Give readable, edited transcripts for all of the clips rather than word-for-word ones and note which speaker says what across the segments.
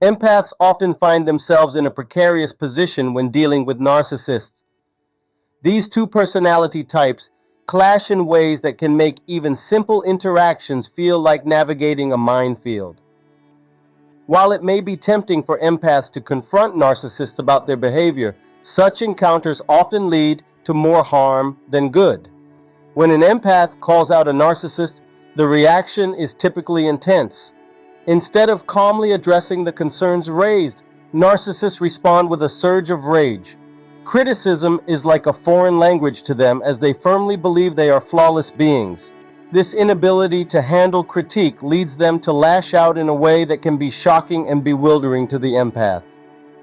Speaker 1: Empaths often find themselves in a precarious position when dealing with narcissists. These two personality types clash in ways that can make even simple interactions feel like navigating a minefield. While it may be tempting for empaths to confront narcissists about their behavior, such encounters often lead to more harm than good. When an empath calls out a narcissist, the reaction is typically intense. Instead of calmly addressing the concerns raised, narcissists respond with a surge of rage. Criticism is like a foreign language to them as they firmly believe they are flawless beings. This inability to handle critique leads them to lash out in a way that can be shocking and bewildering to the empath.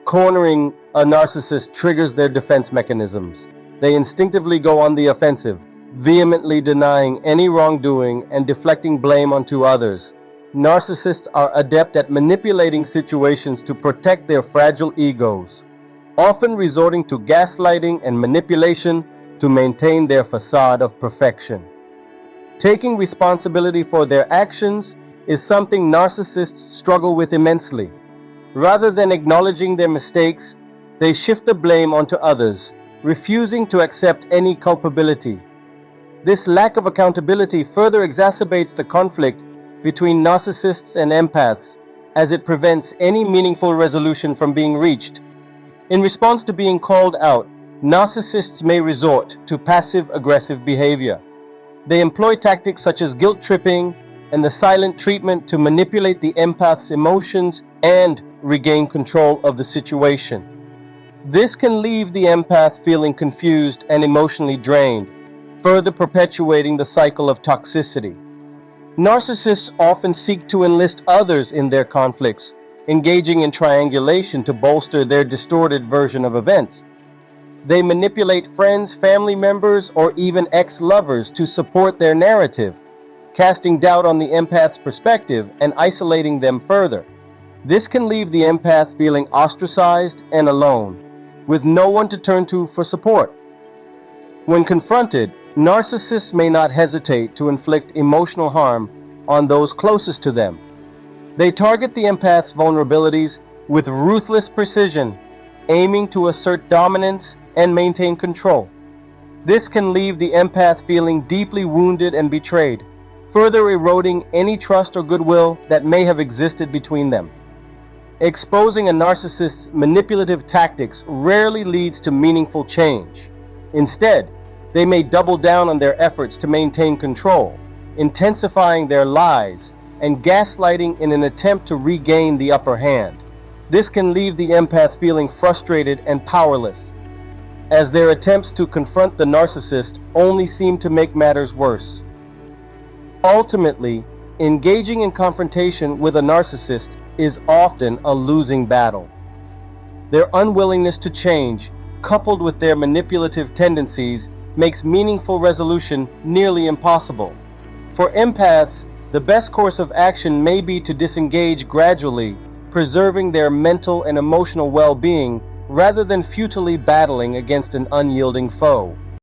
Speaker 1: Cornering a narcissist triggers their defense mechanisms. They instinctively go on the offensive, vehemently denying any wrongdoing and deflecting blame onto others. Narcissists are adept at manipulating situations to protect their fragile egos, often resorting to gaslighting and manipulation to maintain their facade of perfection. Taking responsibility for their actions is something narcissists struggle with immensely. Rather than acknowledging their mistakes, they shift the blame onto others, refusing to accept any culpability. This lack of accountability further exacerbates the conflict between narcissists and empaths, as it prevents any meaningful resolution from being reached. In response to being called out, narcissists may resort to passive-aggressive behavior. They employ tactics such as guilt tripping and the silent treatment to manipulate the empath's emotions and regain control of the situation. This can leave the empath feeling confused and emotionally drained, further perpetuating the cycle of toxicity. Narcissists often seek to enlist others in their conflicts, engaging in triangulation to bolster their distorted version of events. They manipulate friends, family members, or even ex-lovers to support their narrative, casting doubt on the empath's perspective and isolating them further. This can leave the empath feeling ostracized and alone, with no one to turn to for support. When confronted, narcissists may not hesitate to inflict emotional harm on those closest to them. They target the empath's vulnerabilities with ruthless precision, aiming to assert dominance and maintain control. This can leave the empath feeling deeply wounded and betrayed, further eroding any trust or goodwill that may have existed between them. Exposing a narcissist's manipulative tactics rarely leads to meaningful change. Instead, they may double down on their efforts to maintain control, intensifying their lies and gaslighting in an attempt to regain the upper hand. This can leave the empath feeling frustrated and powerless, as their attempts to confront the narcissist only seem to make matters worse. Ultimately, engaging in confrontation with a narcissist is often a losing battle. Their unwillingness to change, coupled with their manipulative tendencies, makes meaningful resolution nearly impossible. For empaths, the best course of action may be to disengage gradually, preserving their mental and emotional well-being rather than futilely battling against an unyielding foe.